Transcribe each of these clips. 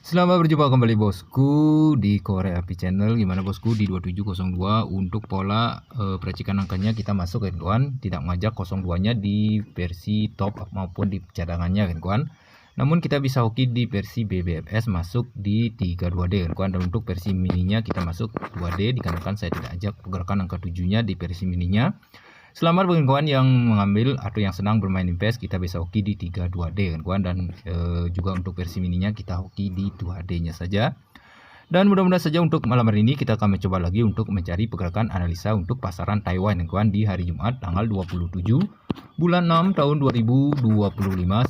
Selamat berjumpa kembali bosku di Korea Api Channel. Gimana bosku di 2702 untuk pola peracikan angkanya kita masuk ya kawan. Tidak mengajak 02 nya di versi top maupun di cadangannya kan kawan. Namun kita bisa hoki di versi BBFS masuk di 32D kan kawan. Dan untuk versi mininya kita masuk 2D dikarenakan saya tidak ajak pergerakan angka 7 nya di versi mininya. Selamat bagi kawan yang mengambil atau yang senang bermain invest, kita bisa hoki di 32D kan kawan, dan juga untuk versi mininya kita hoki di 2D nya saja. Dan mudah-mudahan saja untuk malam hari ini kita akan mencoba lagi untuk mencari pergerakan analisa untuk pasaran Taiwan kan kawan di hari Jumat tanggal 27 bulan 6 tahun 2025.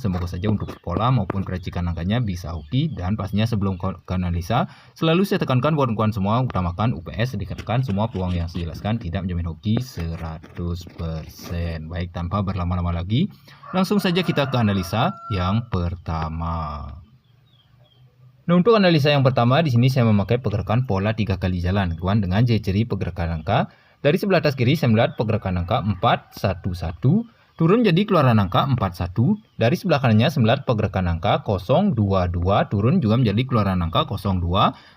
Semoga saja untuk pola maupun peracikan angkanya bisa hoki, dan pastinya sebelum ke analisa selalu saya tekankan buat kawan semua utamakan UPS, dikatakan semua peluang yang saya jelaskan tidak menjamin hoki 100%. Baik, tanpa berlama-lama lagi langsung saja kita ke analisa yang pertama. Nah, untuk analisa yang pertama di sini saya memakai pergerakan pola 3 kali jalan kawan dengan ciri pergerakan angka. Dari sebelah atas kiri saya melihat pergerakan angka 411 turun jadi keluaran angka 41. Dari sebelah kanannya saya melihat pergerakan angka 022 turun juga menjadi keluaran angka 02.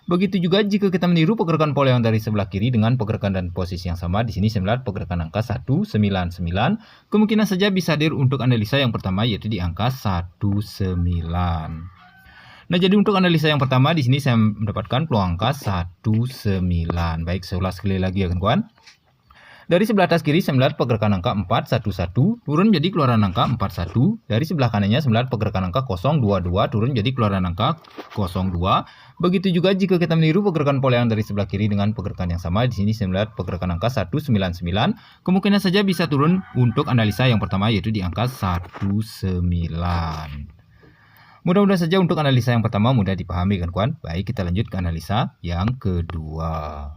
Begitu juga jika kita meniru pergerakan pola yang dari sebelah kiri dengan pergerakan dan posisi yang sama, di sini saya melihat pergerakan angka 199. Kemungkinan saja bisa hadir untuk analisa yang pertama yaitu di angka 19. Nah, jadi untuk analisa yang pertama di sini saya mendapatkan peluang angka 19. Baik, saya ulas sekali lagi ya kawan. Dari sebelah atas kiri saya melihat pergerakan angka 411 turun jadi keluaran angka 41. Dari sebelah kanannya saya melihat pergerakan angka 022 turun jadi keluaran angka 02. Begitu juga jika kita meniru pergerakan pola yang dari sebelah kiri dengan pergerakan yang sama, di sini saya melihat pergerakan angka 199. Kemungkinan saja bisa turun untuk analisa yang pertama yaitu di angka 19. Mudah-mudahan saja untuk analisa yang pertama mudah dipahami kan kawan. Baik, kita lanjut ke analisa yang kedua.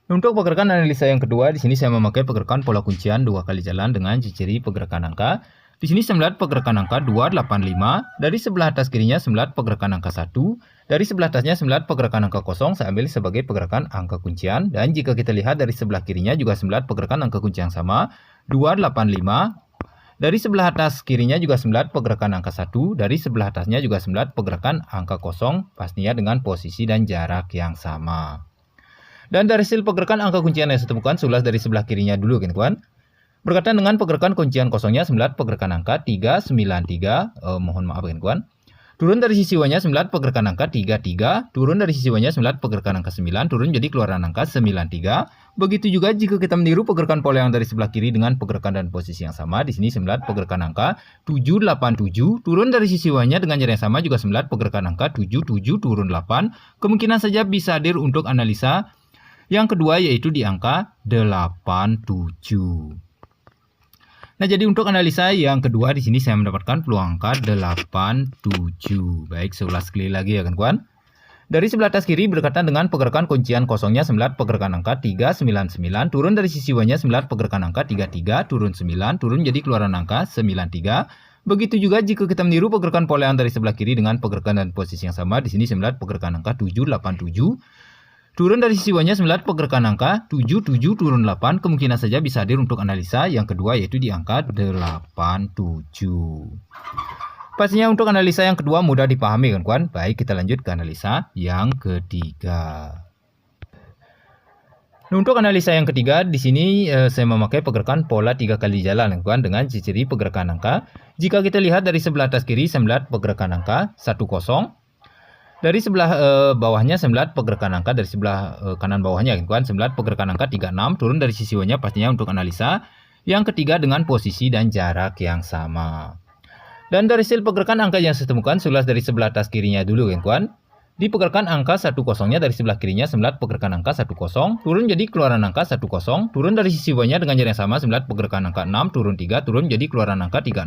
Untuk pergerakan analisa yang kedua, di sini saya memakai pergerakan pola kuncian 2 kali jalan dengan ciri pergerakan angka. Di sini saya melihat pergerakan angka 285. Dari sebelah atas kirinya saya melihat pergerakan angka 1. Dari sebelah atasnya saya melihat pergerakan angka 0, saya ambil sebagai pergerakan angka kuncian. Dan jika kita lihat dari sebelah kirinya juga saya melihat pergerakan angka kunci yang sama, 285. Dari sebelah atas kirinya juga saya melihat pergerakan angka 1. Dari sebelah atasnya juga saya melihat pergerakan angka 0, pastinya dengan posisi dan jarak yang sama. Dan dari hasil pergerakan angka kuncian yang saya temukan, saya ulas dari sebelah kirinya dulu kan kawan. Berkaitan dengan pergerakan kuncian kosongnya, saya melihat pergerakan angka 393. Mohon maaf kan kawan. Turun dari sisi Y-nya saya melihat pergerakan angka 33. Turun dari sisi Y-nya saya melihat pergerakan angka 9. Turun jadi keluaran angka 93. Begitu juga jika kita meniru pergerakan pola yang dari sebelah kiri dengan pergerakan dan posisi yang sama, di sini saya melihat pergerakan angka 787. Turun dari sisi Y-nya dengan jarak yang sama juga saya melihat pergerakan angka 77 turun 8. Kemungkinan saja bisa hadir untuk analisa yang kedua yaitu di angka 87. Nah, jadi untuk analisa yang kedua di sini saya mendapatkan peluang angka 87. Baik, saya ulas sekali lagi ya kan kawan. Dari sebelah atas kiri berkaitan dengan pergerakan kuncian kosongnya, saya melihat pergerakan angka 399. Turun dari sisi Y-nya saya melihat pergerakan angka 33 turun 9, turun jadi keluaran angka 93. Begitu juga jika kita meniru pergerakan pola yang dari sebelah kiri dengan pergerakan dan posisi yang sama, di sini saya melihat pergerakan angka 787. Turun dari sisi Y-nya saya melihat pergerakan angka 77 turun 8. Kemungkinan saja bisa hadir untuk analisa yang kedua yaitu di angka 87. Pastinya untuk analisa yang kedua mudah dipahami kan kawan. Baik, kita lanjut ke analisa yang ketiga. Nah, untuk analisa yang ketiga di sini saya memakai pergerakan pola 3 kali jalan kawan dengan ciri pergerakan angka. Jika kita lihat dari sebelah atas kiri saya melihat pergerakan angka 10. Dari sebelah bawahnya saya melihat pergerakan angka, dari sebelah kanan bawahnya kan, saya melihat pergerakan angka 36 turun dari sisi Y-nya pastinya untuk analisa yang ketiga dengan posisi dan jarak yang sama. Dan dari hasil pergerakan angka yang saya temukan, saya ulas dari sebelah atas kirinya dulu kan kawan. Di pergerakan angka 10-nya dari sebelah kirinya saya melihat pergerakan angka 10 turun jadi keluaran angka 10, turun dari sisi Y-nya dengan jarak yang sama saya melihat pergerakan angka 6 turun 3 turun jadi keluaran angka 36.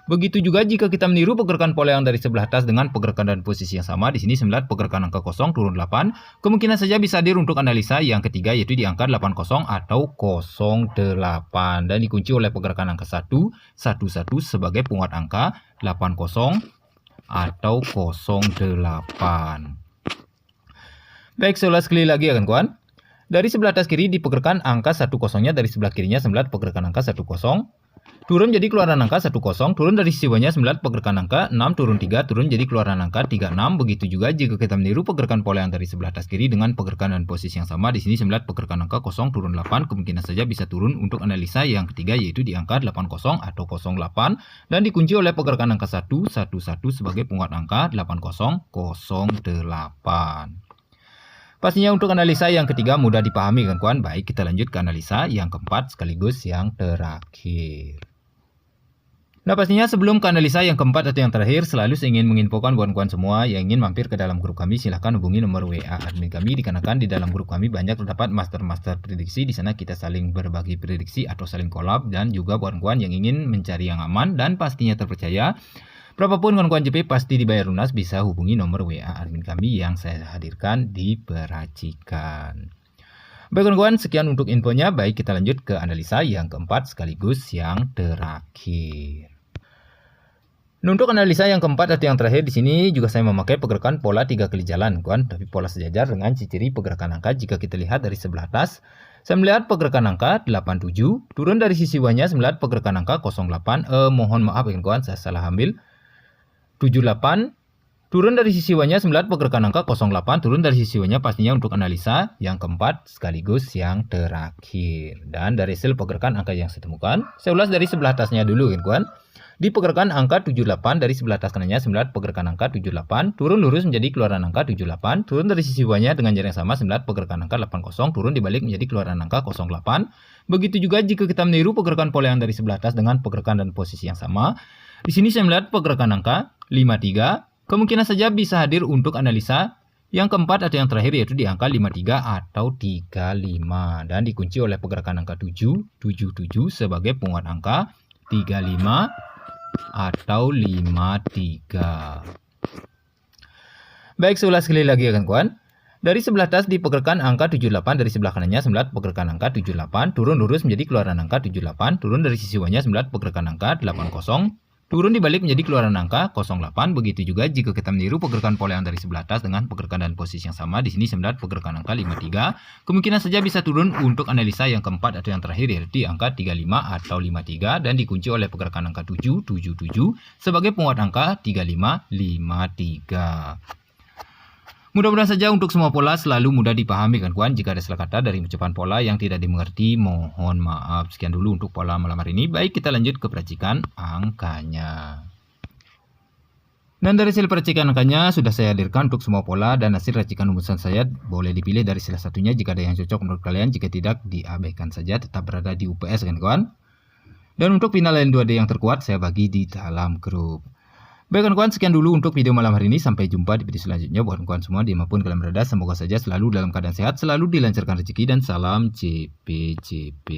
Begitu juga jika kita meniru pergerakan pola yang dari sebelah atas dengan pergerakan dan posisi yang sama, di sini saya melihat pergerakan angka 0 turun 8. Kemungkinan saja bisa hadir untuk analisa yang ketiga yaitu di angka 80 atau 08 dan dikunci oleh pergerakan angka 111 sebagai penguat angka 80 atau 08. Baik, saya ulas sekali lagi ya kan kawan. Dari sebelah atas kiri di pergerakan angka 10-nya dari sebelah kirinya saya melihat pergerakan angka 10. turun jadi keluaran angka 10, turun dari sisi bawahnya 9 pergerakan angka 6, turun 3, turun jadi keluaran angka 36. Begitu juga jika kita meniru pergerakan pola yang dari sebelah atas kiri dengan pergerakan dan posisi yang sama. Di sini 9 pergerakan angka 0, turun 8, kemungkinan saja bisa turun untuk analisa yang ketiga, yaitu di angka 80 atau 08, dan dikunci oleh pergerakan angka 1, 1, 1 sebagai penguat angka 80, 08. Pastinya untuk analisa yang ketiga mudah dipahami kan kawan. Baik, kita lanjut ke analisa yang keempat sekaligus yang terakhir. Nah, pastinya sebelum ke analisa yang keempat atau yang terakhir, selalu saya ingin menginfokan kawan-kawan semua yang ingin mampir ke dalam grup kami, silahkan hubungi nomor WA admin kami, dikarenakan di dalam grup kami banyak terdapat master-master prediksi. Di sana kita saling berbagi prediksi atau saling collab, dan juga kawan-kawan yang ingin mencari yang aman dan pastinya terpercaya. Berapapun kawan-kawan JP pasti dibayar lunas, bisa hubungi nomor WA admin kami yang saya hadirkan di peracikan. Baik kawan-kawan, sekian untuk infonya. Baik, kita lanjut ke analisa yang keempat sekaligus yang terakhir. Nah, untuk analisa yang keempat atau yang terakhir, di sini juga saya memakai pergerakan pola 3 kali jalan, kawan, tapi pola sejajar dengan ciri pergerakan angka. Jika kita lihat dari sebelah atas, saya melihat pergerakan angka 87, turun dari sisi bawahnya 9 pergerakan angka 08, mohon maaf ya kawan, saya salah ambil, 78, turun dari sisi bawahnya 9 pergerakan angka 08, turun dari sisi bawahnya pastinya untuk analisa yang keempat sekaligus yang terakhir. Dan dari hasil pergerakan angka yang saya temukan, saya ulas dari sebelah atasnya dulu ya kawan. Di pergerakan angka 78, dari sebelah atas kanannya 9 pergerakan angka 78, turun lurus menjadi keluaran angka 78, turun dari sisi bawahnya dengan jarak yang sama 9 pergerakan angka 80, turun dibalik menjadi keluaran angka 08. Begitu juga jika kita meniru pergerakan pola yang dari sebelah atas dengan pergerakan dan posisi yang sama. Di sini saya melihat pergerakan angka 53, kemungkinan saja bisa hadir untuk analisa yang keempat atau yang terakhir, yaitu di angka 53 atau 35, dan dikunci oleh pergerakan angka 777 sebagai penguat angka 35 atau 53. Baik, saya ulas sekali lagi ya kawan. Dari sebelah atas di pergerakan angka 78, dari sebelah kanannya 9 pergerakan angka 78, turun lurus menjadi keluaran angka 78, turun dari sisi bawahnya 9 pergerakan angka 80, turun dibalik menjadi keluaran angka 08. Begitu juga jika kita meniru pergerakan pola yang dari sebelah atas dengan pergerakan dan posisi yang sama. Di sini 9 pergerakan angka 53, kemungkinan saja bisa turun untuk analisa yang keempat atau yang terakhir, yaitu di angka 35 atau 53, dan dikunci oleh pergerakan angka 777 sebagai penguat angka 3553. Mudah-mudahan saja untuk semua pola selalu mudah dipahami kan kawan. Jika ada salah kata dari ucapan pola yang tidak dimengerti, mohon maaf. Sekian dulu untuk pola malam hari ini. Baik, kita lanjut ke peracikan angkanya. Dan dari hasil peracikan angkanya sudah saya hadirkan untuk semua pola, dan hasil racikan rumusan saya boleh dipilih dari salah satunya jika ada yang cocok menurut kalian. Jika tidak, diabaikan saja, tetap berada di UPS kan kawan. Dan untuk final lain 2D yang terkuat saya bagi di dalam grup. Baik kawan-kawan, sekian dulu untuk video malam hari ini. Sampai jumpa di video selanjutnya. Buat kawan semua dimanapun kalian berada, semoga saja selalu dalam keadaan sehat, selalu dilancarkan rezeki, dan salam JPJP.